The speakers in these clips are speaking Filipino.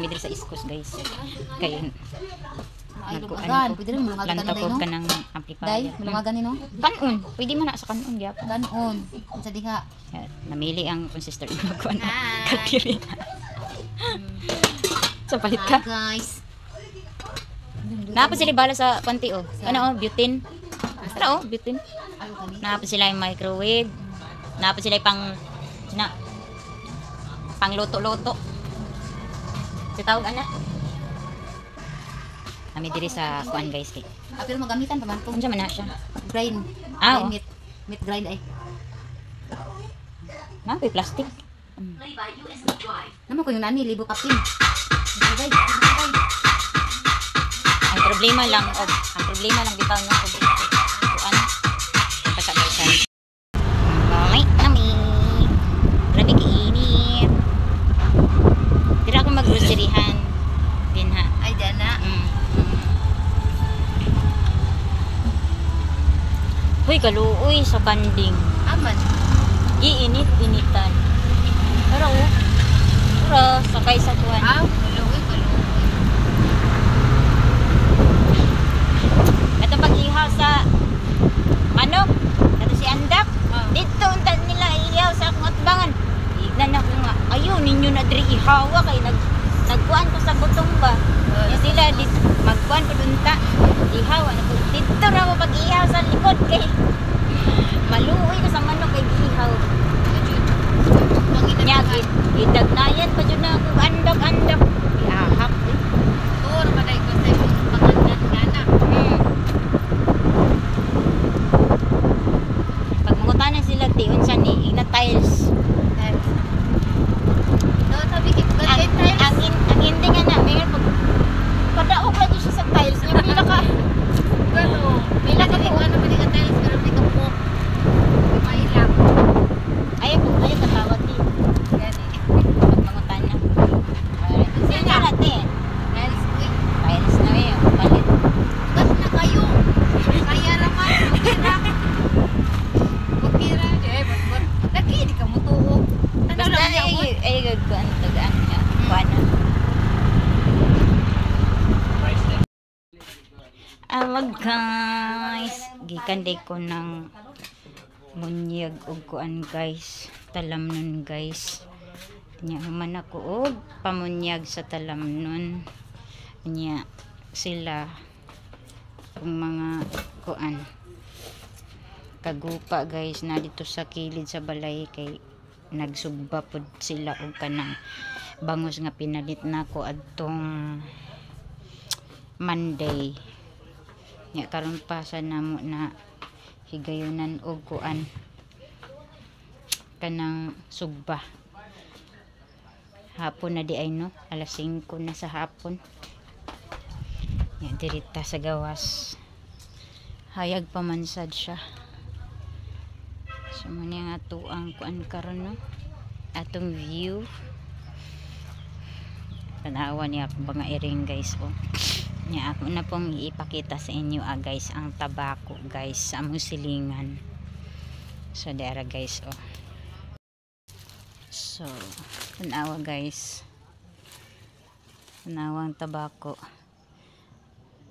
kami diri sa Iskos guys. Kay Lumagan, pwede rin mulungagan lanta ka ko na ka no? ng amplifier. Day, mulungagan ni no? Kanon, pwede man na sa kanon gyapon. Ganon. Sa diha. Namili ang sister ko ano. Kakiri. Sa palit ka. Guys. Napad sila bala sa panty oh. Ano oh, butane. Tara oh, butane. Napad sila yung microwave. Napad sila yung pang luto-luto. Sitawag ana. Kami diri sa kuan guys kay. Pero magamitan pa man to. Unsa man na siya? Grind. Ah, oh. Meat grind ay. Napay plastic. Naman ko yung nani libo kapin. Ang problema lang bitaw no og kuan. Pasakaysan. Mamay nami. Grabe kainit. Dira ako mag-groceryhan din ha. Ay dana. Hoy kaluoy sa kanding. Aman. Iinit-initan. Pero sakay sa tuwan. Kaluoy. Ito pag-ihaw sa manok. Ito si Andak. Dito unta nila ihaw sa akong atbangan. Ignan ako nga. Ayun ninyo na diri ihawa kay nagkuan ko sa butong ba. Ya sila magkuan ko dunta. Ihaw na ko. Dito ra mo pag-ihaw sa likod kay maluoy ko sa manok kay ihaw. Nyagit. Idagnayan pa jud na akong andak. Iahak. Tur maday ko sa panganan nana. Pag mangutanan sila ti unsa ni igna tiles. No, sabi kit tiles. Ang hindi nga na may padaog lagi siya sa tiles niya pila ka. Pila ka po ano man tiles pero may kapo. May lang. Ayaw katawag din. Gani. Pag mangutanan. Sila natin. Tiles ko. Tiles na eh. Palit. Gas na kayo. Kaya raman. Bukira. But. Lagi di ka mo tuog. Basta ay gagkuan tagaan niya. Kuana. Awag guys. Gikan day ko ng munyag og kuan guys. Talamnon guys. Nya man ako og pamunyag sa talamnon. Nya sila kung mga kuan kagupa guys na dito sa kilid sa balay kay nagsugba pod sila og kanang bangus nga pinalit nako adtong Monday. Nya karon pa sa namo na higayonan og kuan kanang sugba. Hapon na di ay no, alas 5 na sa hapon. Nya dirita sa gawas. Hayag pa man sad siya. So man yang ato ang kuan karon no. Atong view. Tanawa niya akong mga iring guys oh. Nya ako na pong ipakita sa inyo guys ang tabako guys sa among silingan. So dara guys oh. So tanawa guys. Tanawang tabako.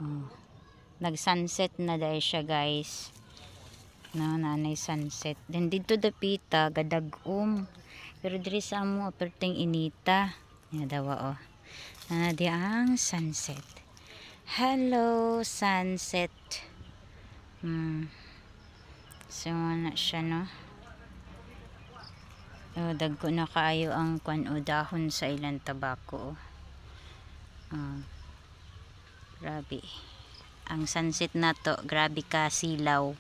Oh. Nag-sunset na dahil siya guys. Nanay sunset. Then dito dapita gadagom. Pero diri sa amo aperteng inita. Nya dawa oh. Di ang sunset. Hello sunset. So na siya no. Oh, dagko na kaayo ang kwan o dahon sa ilang tabako. Grabe. Ang sunset na to, grabe ka silaw.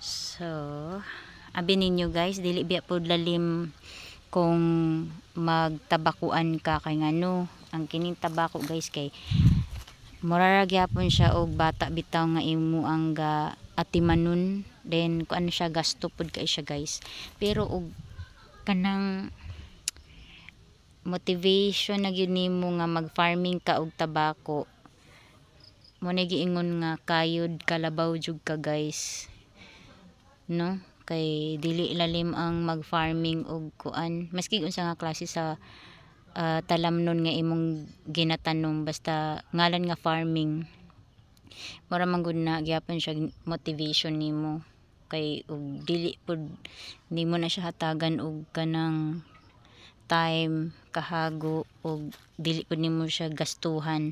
So, abi ninyo guys, dili biya pod lalim kung magtabakuan ka kay ngano. Ang kining tabako guys kay murara gyapon siya og bata bitaw nga imo ang atimanon, then kuan siya gasto pod kay siya guys. Pero og kanang motivation na gyud nimo nga mag-farming ka og tabako. Mo na giingon nga kayod kalabaw jud ka guys. No? Kay dili lalim ang mag-farming og kuan. Maski unsa nga klase sa talamnon nga imong ginatanom basta ngalan nga farming. Mura man gud na gyapon siya motivation nimo kay ug dili pud nimo na siya hatagan og kanang time kahago og dili pud nimo siya gastuhan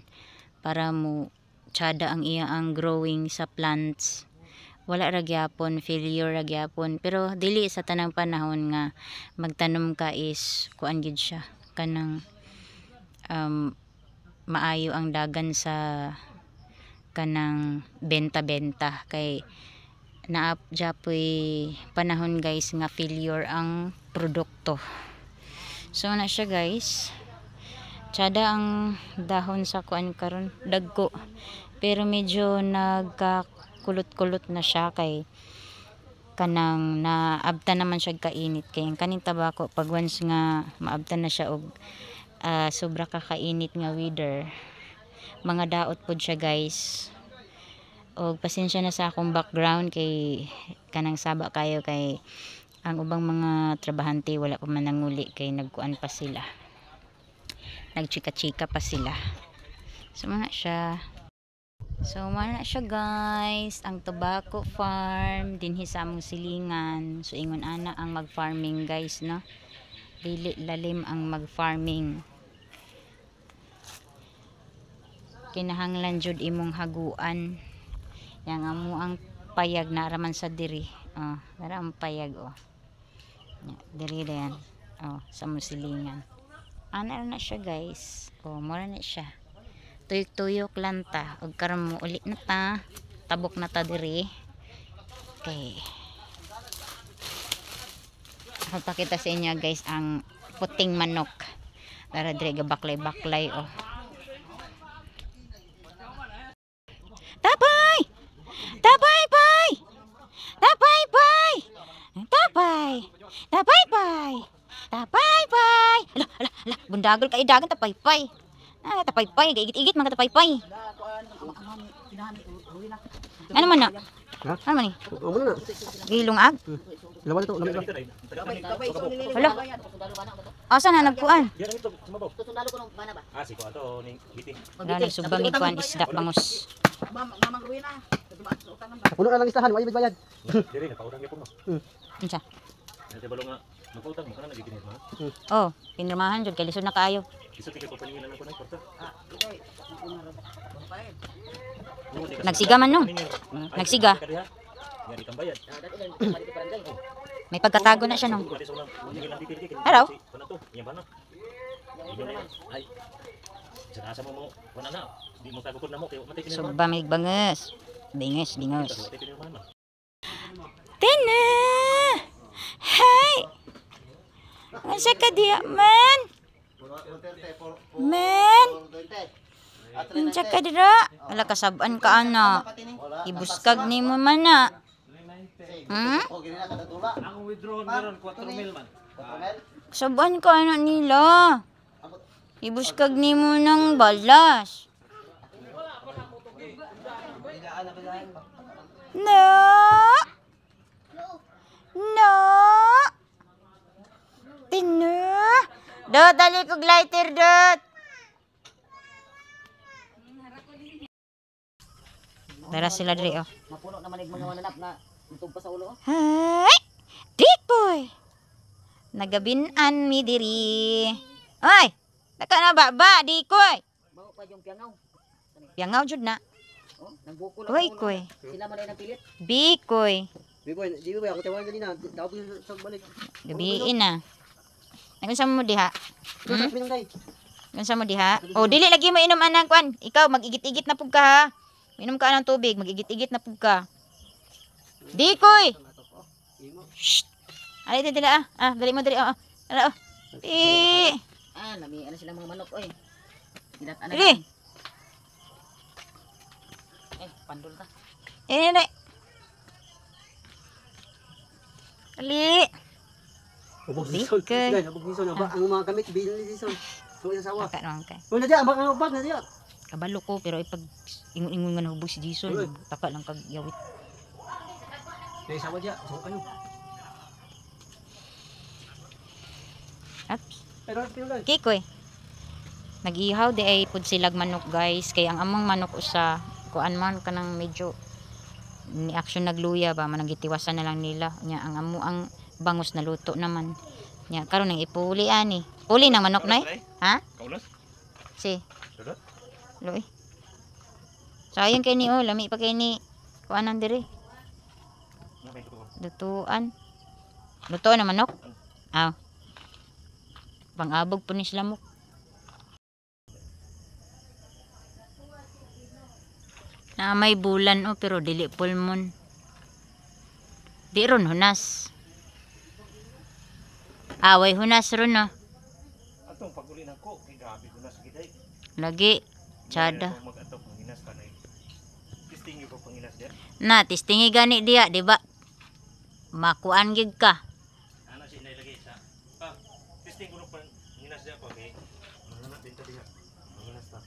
para mo tsada ang iya ang growing sa plants. Wala ra gyapon, failure ra gyapon, pero dili sa tanang panahon nga magtanom ka is kuan gid siya kanang maayo ang dagan sa kanang benta-benta kay naap japoy panahon guys nga failure ang produkto. So na siya guys, tsada ang dahon sa kuan karon dagko, pero medyo nagkakulot-kulot na siya kay kanang naabtan naman siya kainit kay ang kaning tabako pag once nga maabtan na siya og sobra ka kainit nga weather, mga daot pod siya guys. Og pasensya na sa akong background kay kanang saba kayo kay ang ubang mga trabahante wala pa man nanguli kay nagkuan pa sila, nagchika-chika pa sila. So muna siya. So muna siya guys, ang tobacco farm dinhi sa among silingan. So ingon ana ang mag-farming guys, no? Dili lalim ang mag-farming. Kinahanglan jud imong haguan. Yang amo ang payag na raman sa diri. Oh, dara ang payag oh. Diri yan. Oh, sa musilingan. Ana na siya guys. Oh, mura na siya. Tuyok-tuyok lang ta. Og karon mo uli na ta. Tabok na ta diri. Okay. Magpakita sa inyo guys ang puting manok. Dara diri gabaklay-baklay oh. Tapay! Tapay, pay! Tapay, pay! Tapay! Tapay, pay! Tapay, pay! Ala, bundagol ka idagan tapay, pay! Tapay, pay! Igit-igit mga tapay, pay! Ano man na? Ha? Ano man ni? Amo na. Gilungag? Lawan ito, lamig ba? Hala. Asa na nagkuan? Tutundalo ko ng bana ba? Ah, si ko ato ning biting. Wala nagsubang ikuan isda bangus. Mamang ruina. Puno na lang istahan, wala bayad. Diri na pautang gyapon mo. Unsa? Ate balong nga magpautang mo kana nagiginit mo. Oh, pinirmahan jud kay lisod na kaayo. Isa tigay ko paningan lang ko na kwarta. Nagsiga man no? Nagsiga. Nga di kambayad. May pagkatago na siya no. Hello. Panato, yan ba na? Ay. Sa mo wala na. Di mo tago ko na mo kay matay So kinirmahan. ba may bangus. Bingos. Matay kinirmahan na. Tina! Hey! Asa ka diya, man? Man? Unsa ka dira? Ala kasaban ka ana. Ibuskag nimo man na. Hmm? Ang withdrawn meron 4,000 man. Kasaban ka ana nila. Ibuskag nimo ng balas. No! No! Tina! Dot, dali kog lighter, dot! Dara sila diri, oh. Mapuno naman yung mga mananap na itog pa sa ulo. Hay! Dikoy! Nagabinan mi diri. Ay! Naka na ba, dikoy! Bago pa yung piangaw. Yangaw jud na. Oh, nagbuko lang. Uy, sa ulo. koy. Sila man ay nagpilit. Bikoy. Di ba ako tawagan dali na. Daw sa balik. Gabiin na. Nagunsa mo diha? Sa pinang day. Nagunsa mo diha? Oh, dili lagi mo inom anang kwan. Ikaw magigit-igit na pug ka ha. Inom ka ng tubig, magigit-igit na pug ka. Dikoy. Shh. Ay, dili ah. Ah, dali mo dali. Ah, ah. Ah, nami ano sila mga manok oy. Dilat ana. Dili. Pandol ka. Dali. Ali. Ubog Di, sison. kay. Guys, ubog sison ang mga gamit bilin ni sison. So yung sawa. Baka naman kay. Wala diya, ang bag na diya. Kabalo ko pero ipag ingon-ingon nga nahubog si Jason. Uy. Taka lang kag yawit. May sawa diya. So ayo. At Pero pinang day. Kikoy. Nag-ihaw di ay pud silag manok guys. Kaya ang among manok usa kuan man kanang medyo ni action nagluya ba managitiwasan na lang nila nya ang amo ang bangus na luto naman nya karon nang ipuli ani uli ng manok nay ha Kaulas? si Dudot? loy sayang kay ni oh lami pa kay ni kuanan diri Nga ba ito ko? lutuan na manok aw pang-abog po ni sila mo na may bulan oh pero dili pulmon di ron hunas away hunas ron oh Atong paguli na ko, kay grabe ko na sa giday. lagi tsada Mag-atong panginas pa na testing yung panginas dyan. na testingi gani diya di ba makuan gid ka Ano siya inilagay sa... testing ko ng panginas dyan ko, okay? Manginas din ka diya. Manginas ta.